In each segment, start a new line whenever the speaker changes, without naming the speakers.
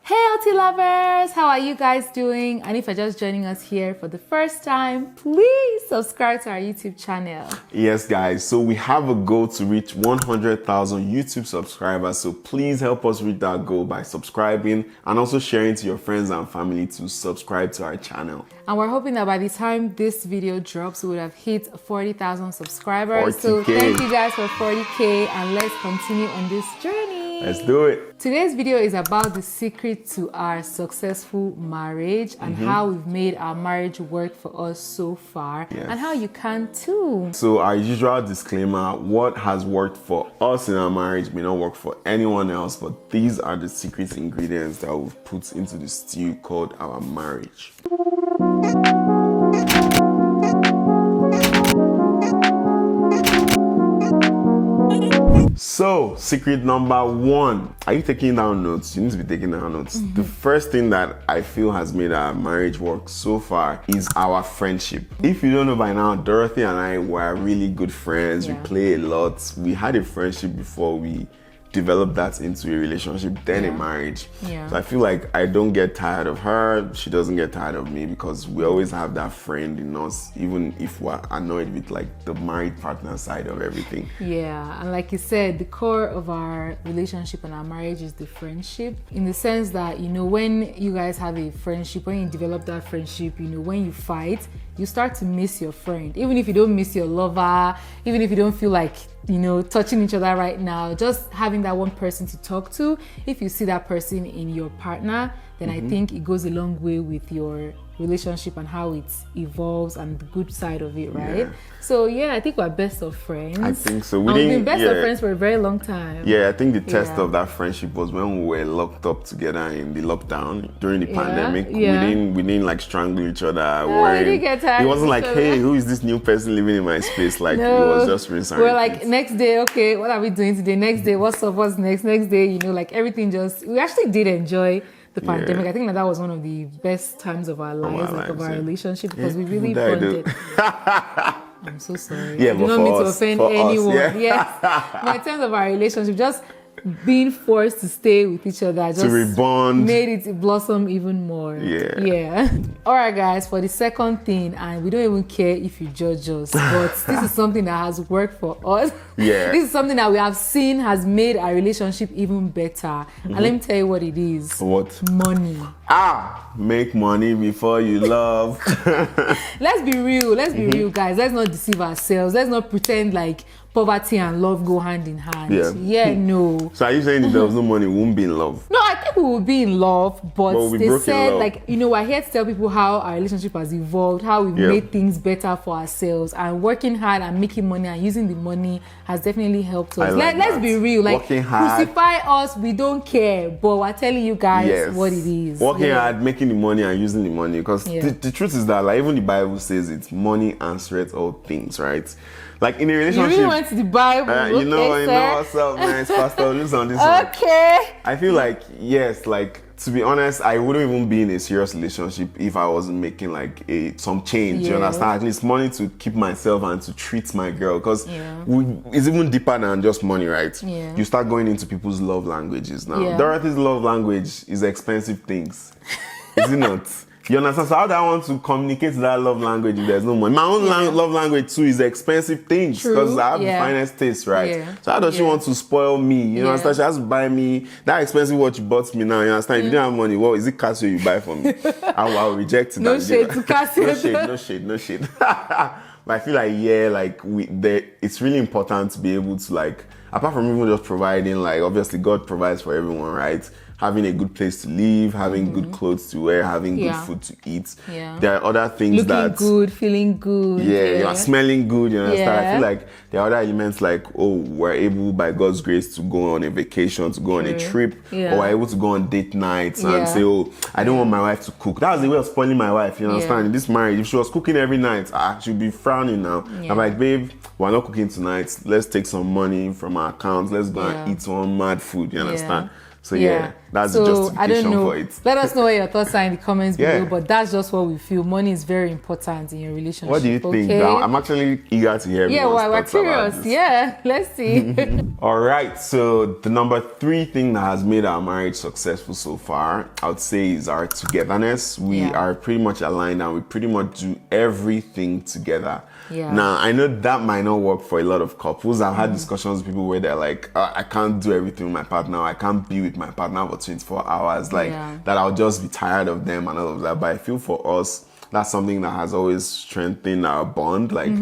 Hey healthy lovers, how are you guys doing? And if you're just joining us here for the first time, please subscribe to our YouTube channel.
Yes guys, so we have a goal to reach 100,000 YouTube subscribers, so please help us reach that goal by subscribing and also sharing to your friends and family to subscribe to our channel.
And we're hoping that by the time this video drops, we would have hit 40,000 subscribers.
40K.
So thank you guys for 40K and let's continue on this journey.
Let's do it.
Today's video is about the secret to our successful marriage and how we've made our marriage work for us so far and how you can too.
So our usual disclaimer, what has worked for us in our marriage may not work for anyone else, but these are the secret ingredients that we've put into the stew called our marriage. So, secret number one. Are you taking down notes? You need to be taking down notes. The first thing that I feel has made our marriage work so far is our friendship. If you don't know by now, Dorothy and I were really good friends. We play a lot. We had a friendship before we develop that into a relationship, then a marriage. So I feel like I don't get tired of her, she doesn't get tired of me, because we always have that friend in us, even if we're annoyed with like the married partner side of everything.
Yeah, and like you said, the core of our relationship and our marriage is the friendship, in the sense that, you know, when you guys have a friendship, when you develop that friendship, you know, when you fight, you start to miss your friend. Even if you don't miss your lover, even if you don't feel like, you know, touching each other right now, just having that one person to talk to, if you see that person in your partner, then I think it goes a long way with your relationship and how it evolves and the good side of it, right? So I think we're best of friends.
I think so.
We've been best of friends for a very long time.
Yeah, I think the test of that friendship was when we were locked up together in the lockdown during the pandemic. We didn't like strangle each other.
We didn't get tired.
It wasn't like, hey, who is this new person living in my space? Like, it was just really sorry.
We're like, next day, okay, what are we doing today? Next day, what's up? What's next? Next day, you know, like everything just, we actually did enjoy the pandemic. I think that was one of the best times of our lives, of our relationship, because we really bonded. I'm so sorry.
Yeah,
I do not mean to offend anyone. Yes. But in terms of our relationship, just being forced to stay with each other just
to rebond
made it blossom even more. All right guys, for the second thing, and we don't even care if you judge us, but this is something that has worked for us. This is something that we have seen has made our relationship even better. And let me tell you what it is.
What?
Money.
Make money before you love.
Let's be real. Let's be real, guys. Let's not deceive ourselves. Let's not pretend like poverty and love go hand in hand. No.
So are you saying if there was no money, we wouldn't be in love?
No, I think we would be in love, but they said, like, you know, we're here to tell people how our relationship has evolved, how we've made things better for ourselves, and working hard and making money and using the money has definitely helped us. Let's be real. Like, crucify us, we don't care, but we're telling you guys what it is.
Working hard, making the money and using the money, because the truth is that, like, even the Bible says it's money answereth all things, right? Like in a relationship,
you really went to the Bible.
You know what's up, man. It's Pastor Olus on this one. I feel like, yes, like, to be honest, I wouldn't even be in a serious relationship if I wasn't making like some change. You understand? At least money to keep myself and to treat my girl, because it's even deeper than just money, right? You start going into people's love languages now. Dorothy's love language is expensive things, is it not? You understand? So how do I want to communicate that love language if there's no money? My own love language too is expensive things, because I have the finest taste, right? So how does she want to spoil me? You understand? She has to buy me that expensive watch you bought me now. You understand? If you don't have money, what is it Casio you buy for me? I'll reject it.
No shade to Casio.
No shade. But I feel like, it's really important to be able to, like, apart from even just providing, like, obviously God provides for everyone, right? Having a good place to live, having good clothes to wear, having good food to eat. There are other things
looking good, feeling good.
You are smelling good, you understand? I feel like there are other elements like, we're able by God's grace to go on a vacation, to go on a trip, or we're able to go on date nights and say, I don't want my wife to cook. That was the way of spoiling my wife, you understand? In this marriage, if she was cooking every night, she'd be frowning now. I'm like, babe, we're not cooking tonight. Let's take some money from our accounts. Let's go and eat some mad food, you understand? So That's the justification
I don't know.
for it.
Let us know what your thoughts are in the comments below, but that's just what we feel. Money is very important in your relationship.
What do you think? I'm actually eager to hear.
Yeah, well, we're curious. Yeah, let's see.
All right, so the number 3 thing that has made our marriage successful so far, I would say, is our togetherness. We are pretty much aligned and we pretty much do everything together. Now, I know that might not work for a lot of couples. I've had discussions with people where they're like, I can't do everything with my partner. I can't be with my partner for 24 hours. Like, that I'll just be tired of them and all of that. But I feel for us, that's something that has always strengthened our bond. Like,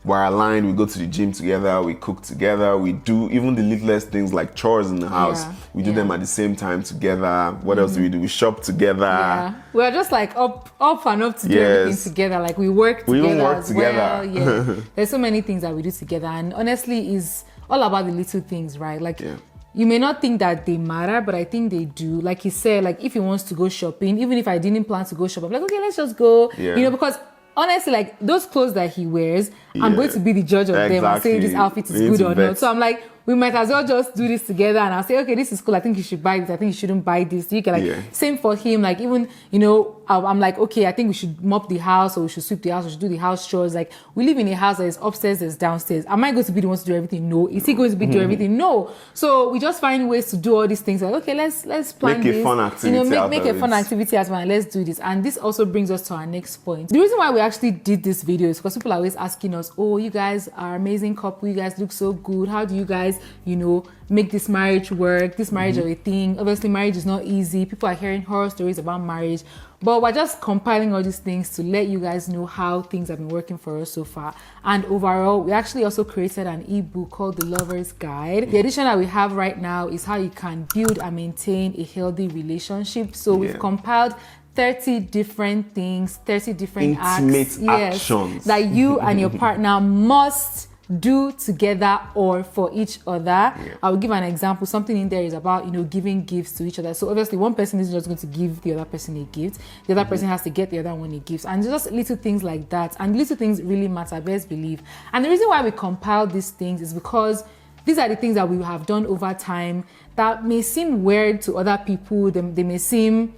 we're aligned, we go to the gym together, we cook together, we do even the littlest things like chores in the house. We do them at the same time together. What else do? We shop together.
We're just like up and up to do everything together. Like, we work together. We even work together. Well. There's so many things that we do together. And honestly, it's all about the little things, right? Like, you may not think that they matter, but I think they do. Like he said, like, if he wants to go shopping, even if I didn't plan to go shopping, I'm like, okay, let's just go. You know, because honestly, like, those clothes that he wears, I'm going to be the judge of them and say this outfit is good or not. So I'm like, we might as well just do this together, and I'll say, okay, this is cool. I think you should buy this. I think you shouldn't buy this. You can like same for him. Like, even, you know, I'm like, okay, I think we should mop the house, or we should sweep the house, or we should do the house chores. Like, we live in a house that is upstairs, there's downstairs. Am I going to be the one to do everything? No. Is he going to be doing everything? No. So we just find ways to do all these things. Like, okay, let's plan
this. Make a fun activity.
You know, make a fun activity as well. And let's do this. And this also brings us to our next point. The reason why we actually did this video is because people are always asking us, oh, you guys are amazing couple. You guys look so good. How do you guys, you know, make this marriage work, this marriage of a thing? Obviously, marriage is not easy. People are hearing horror stories about marriage, but we're just compiling all these things to let you guys know how things have been working for us so far. And overall, we actually also created an ebook called The Lover's Guide. The edition that we have right now is how you can build and maintain a healthy relationship. So we've compiled 30 different things, 30 different actions that you and your partner must do together or for each other. I will give an example. Something in there is about, you know, giving gifts to each other. So obviously one person isn't just going to give the other person a gift. The other person has to get the other one a gift. And just little things like that. And little things really matter, best believe. And the reason why we compile these things is because these are the things that we have done over time that may seem weird to other people. They may seem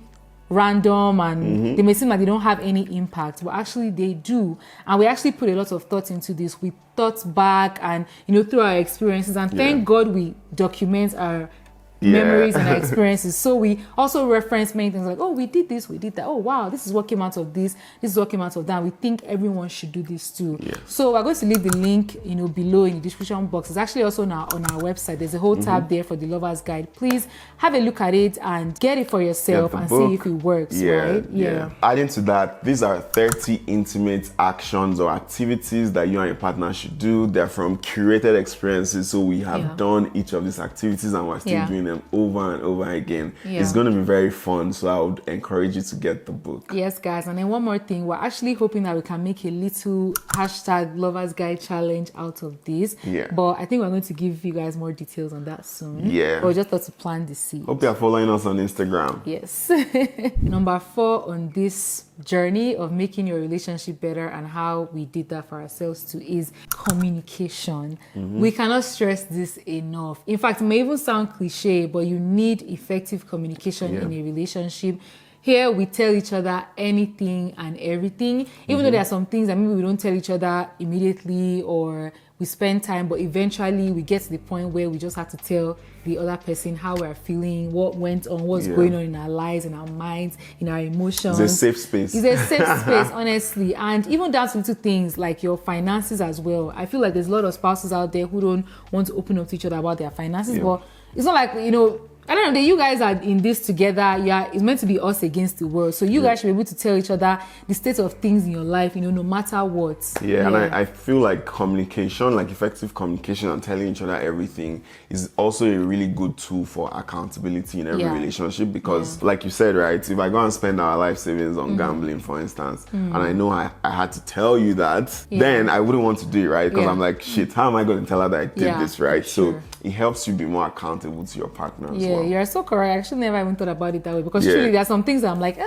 random and they may seem like they don't have any impact, but actually they do. And we actually put a lot of thought into this. We thought back and, you know, through our experiences, and thank God we document our memories and our experiences. So we also reference many things like, oh, we did this, we did that. Oh, wow, this is what came out of this. This is what came out of that. We think everyone should do this too. So we're going to leave the link, you know, below in the description box. It's actually also on our website. There's a whole tab there for the Lover's Guide. Please have a look at it and get it for yourself and see if it works, right?
Adding to that, these are 30 intimate actions or activities that you and your partner should do. They're from curated experiences. So we have done each of these activities and we're still doing them over and over again. It's going to be very fun, so I would encourage you to get the book. Yes,
guys. And then one more thing, we're actually hoping that we can make a little hashtag Lover's Guide challenge out of this. But I think we're going to give you guys more details on that soon. But we just thought to plant the seed.
Hope you're following us on Instagram.
Yes. Number 4 on this journey of making your relationship better and how we did that for ourselves too is communication. We cannot stress this enough. In fact, it may even sound cliche, but you need effective communication in a relationship. Here we tell each other anything and everything, even though there are some things that maybe we don't tell each other immediately or we spend time, but eventually we get to the point where we just have to tell the other person how we're feeling, what went on, what's going on in our lives, in our minds, in our emotions.
It's a safe space.
It's a safe space, honestly. And even down to little things like your finances as well. I feel like there's a lot of spouses out there who don't want to open up to each other about their finances, but it's not like, you know, I don't know, you guys are in this together. It's meant to be us against the world. So you guys should be able to tell each other the state of things in your life, you know, no matter what.
And I feel like communication, like effective communication and telling each other everything is also a really good tool for accountability in every relationship because like you said, right, if I go and spend our life savings on gambling, for instance, and I know I had to tell you that, then I wouldn't want to do it, right? Because I'm like, shit, how am I going to tell her that I did this, right? So it helps you be more accountable to your partner as well.
You're so correct. I actually never even thought about it that way because truly there are some things that I'm like,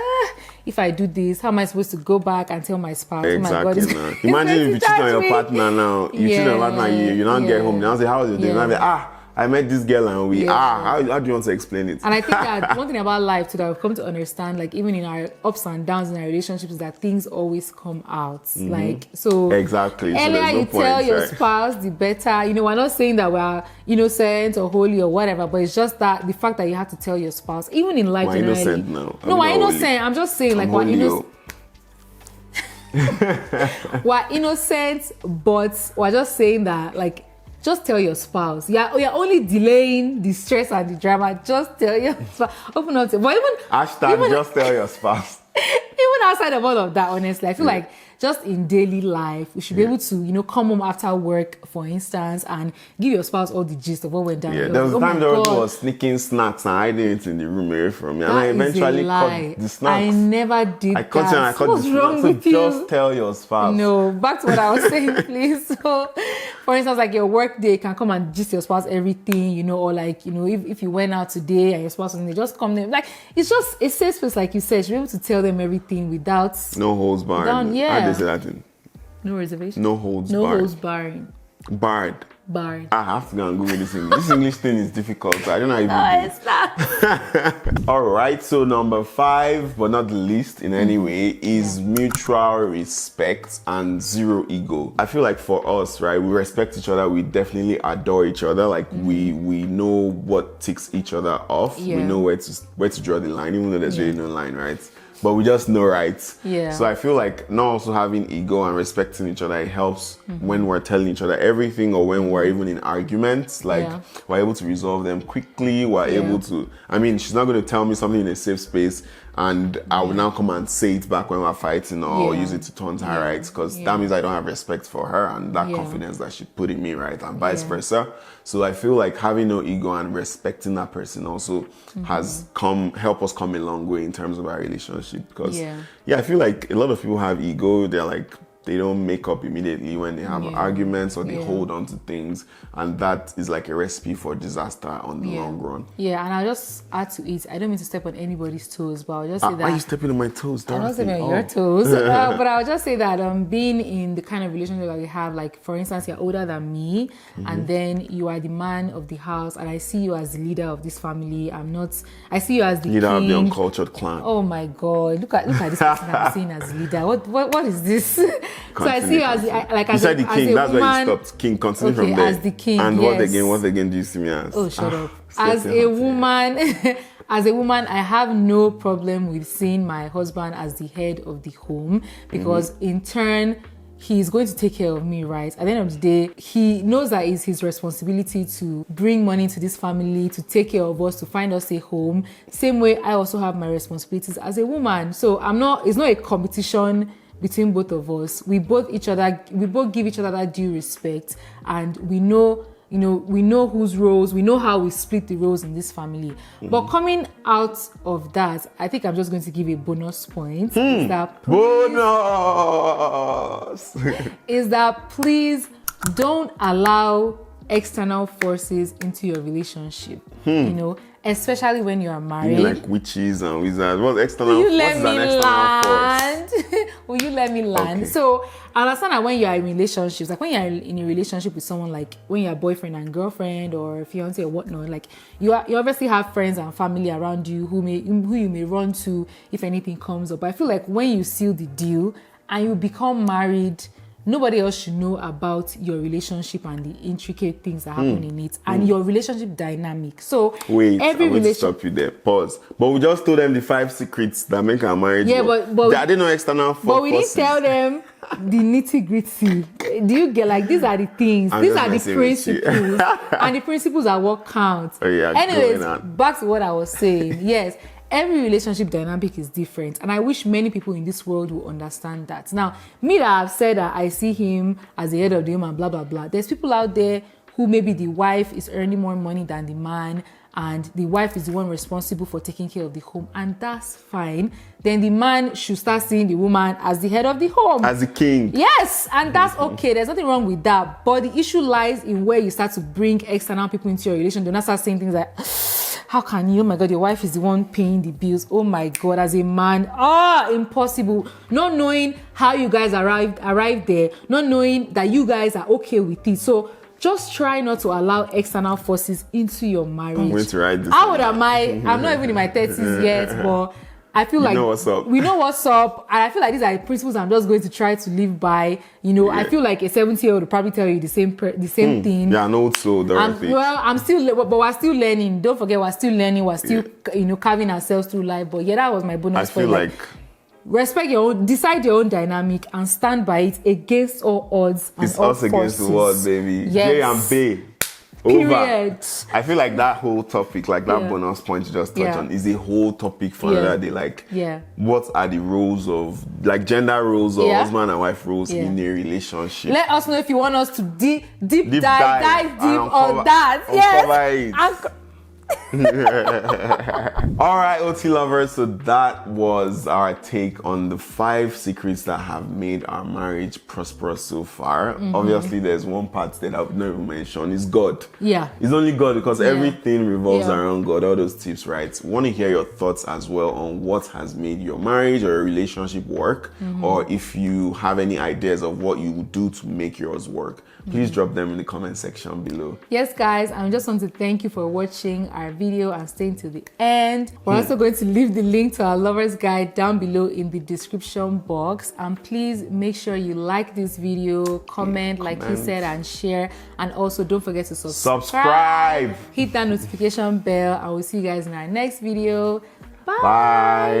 if I do this, how am I supposed to go back and tell my spouse?
Exactly.
Oh my God,
imagine if you cheat on your partner now, you cheat on your partner, you don't get home, now say, how was your day? And I'm like, I met this girl and we how do you want to explain it?
And I think that one thing about life too that I've come to understand, like even in our ups and downs in our relationships, is that things always come out. Like so
exactly.
Earlier
so
you tell your spouse, the better. You know, we're not saying that we're innocent or holy or whatever, but it's just that the fact that you have to tell your spouse, even in life
we're
generally.
Innocent now.
No, we're innocent. I'm just saying, like, we're innocent. We're innocent, but we're just saying that, like, just tell your spouse. You're only delaying the stress and the drama. Just tell your spouse. Open up to, but even
just tell your spouse.
Even outside of all of that, honestly, I feel like just in daily life, we should be able to, you know, come home after work, for instance, and give your spouse all the gist of what went down.
Yeah, there was a time Dorothy was sneaking snacks and hiding it in the room away from me. And I eventually cut the snacks.
I never did that.
What's wrong with you? Just tell your spouse.
No, back to what I was saying, please. So, for instance, like your work day, you can come and gist your spouse everything, you know, or like, you know, if you went out today and your spouse was in there, just come there. Like, it's just a safe space, like you said. You should be able to tell them everything without...
No holds barred. How do you say that in?
No reservation.
No holds
barred.
No
holds barring.
Barred.
Barred.
I have to go and Google this English. This English thing is difficult. So I don't know how
it's not.
All right. So number 5, but not the least in any way, is mutual respect and zero ego. I feel like for us, right, we respect each other. We definitely adore each other. Like we know what ticks each other off.
Yeah.
We know where to draw the line, even though there's really no line, right? But we just know, right?
Yeah.
So I feel like not also having ego and respecting each other, it helps when we're telling each other everything, or when we're even in arguments. Like we're able to resolve them quickly. We're able to. I mean, she's not going to tell me something in a safe space, and I will now come and say it back when we're fighting, or use it to taunt her, right? Because that means I don't have respect for her and that confidence that she put in me, right? And vice versa. So I feel like having no ego and respecting that person also has helped us come a long way in terms of our relationship. Because I feel like a lot of people have ego. They're like, they don't make up immediately when they have arguments, or they hold on to things, and that is like a recipe for disaster on the long run.
Yeah, and I'll just add to it. I don't mean to step on anybody's toes, but I'll just say that.
Why are you stepping on my toes, Dorothy?
I'm not stepping on your toes, but I'll just say that being in the kind of relationship that we have, like for instance, you're older than me, and then you are the man of the house, and I see you as the leader of this family. I see you as the
leader
king
of the uncultured clan.
Oh my God! Look at this person I'm seeing as leader. What is this? So I see you as
you said the king. That's where you stopped. King. Continue from there.
As the king.
And what again do you see me as?
Oh, shut up. As a woman, I have no problem with seeing my husband as the head of the home, because in turn, he's going to take care of me, right? At the end of the day, he knows that it's his responsibility to bring money to this family, to take care of us, to find us a home. Same way, I also have my responsibilities as a woman. So it's not a competition between both of us. We both give each other that due respect, and we know whose roles, we know how we split the roles in this family. But coming out of that, I think I'm just going to give a bonus point. Is that please don't allow external forces into your relationship. You know, especially when you are married.
You like witches and wizards. What's external? Will you let me land?
Will you let me land? Okay. So I understand that when you are in relationships, like when you are in a relationship with someone, like when you're boyfriend and girlfriend or fiance or whatnot, like you obviously have friends and family around you who you may run to if anything comes up. But I feel like when you seal the deal and you become married, nobody else should know about your relationship and the intricate things that happen in it and your relationship dynamic. So
wait, I'm going to stop you there. Pause. But we just told them the 5 secrets that make our marriage work. But I didn't know external forces. But
we didn't tell them the nitty-gritty. Do you get, like, these are the things, these are the principles, and the principles are what count.
Oh, yeah,
anyways, back to what I was saying. Yes, every relationship dynamic is different, and I wish many people in this world will understand that. Now, me that I've said that I see him as the head of the home and blah blah blah, there's people out there who maybe the wife is earning more money than the man, and the wife is the one responsible for taking care of the home, and that's fine. Then the man should start seeing the woman as the head of the home,
as the king.
Yes, and that's okay. There's nothing wrong with that. But the issue lies in where you start to bring external people into your relation. Do not start saying things like, how can you? Oh my God, your wife is the one paying the bills. Oh my God, as a man, impossible. Not knowing how you guys arrived there, not knowing that you guys are okay with it. So just try not to allow external forces into your marriage.
I'm going to write this.
How old am I? I'm not even in my 30s yet, but I feel like
know what's up.
We know what's up, and I feel like these are the principles I'm just going to try to live by. You know, I feel like a 70-year-old will probably tell you the same thing.
Yeah, I know so, Dorothy.
I'm still, but we're still learning. Don't forget, we're still learning. We're still, carving ourselves through life. But yeah, that was my bonus.
I feel like
respect your own, decide your own dynamic, and stand by it against all odds. And
it's
all
us against the world, baby.
Yes.
J and B.
Period.
Over. I feel like that whole topic, like that bonus point you just touched on, is a whole topic for another day. Like, what are the roles of, like, gender roles or husband and wife roles in a relationship?
Let us know if you want us to dive deep on that. Yes.
All right, OT lovers, so that was our take on the 5 secrets that have made our marriage prosperous so far. Obviously, there's one part that I've never mentioned. It's God. It's only God, because everything revolves around God. All those tips, right? Want to hear your thoughts as well on what has made your marriage or your relationship work, or if you have any ideas of what you would do to make yours work. Please drop them in the comment section below.
Yes, guys, I just want to thank you for watching our video and staying to the end. We're also going to leave the link to our lover's guide down below in the description box. And please make sure you like this video, comment like he said, and share. And also don't forget to subscribe. Hit that notification bell, and we'll see you guys in our next video. Bye.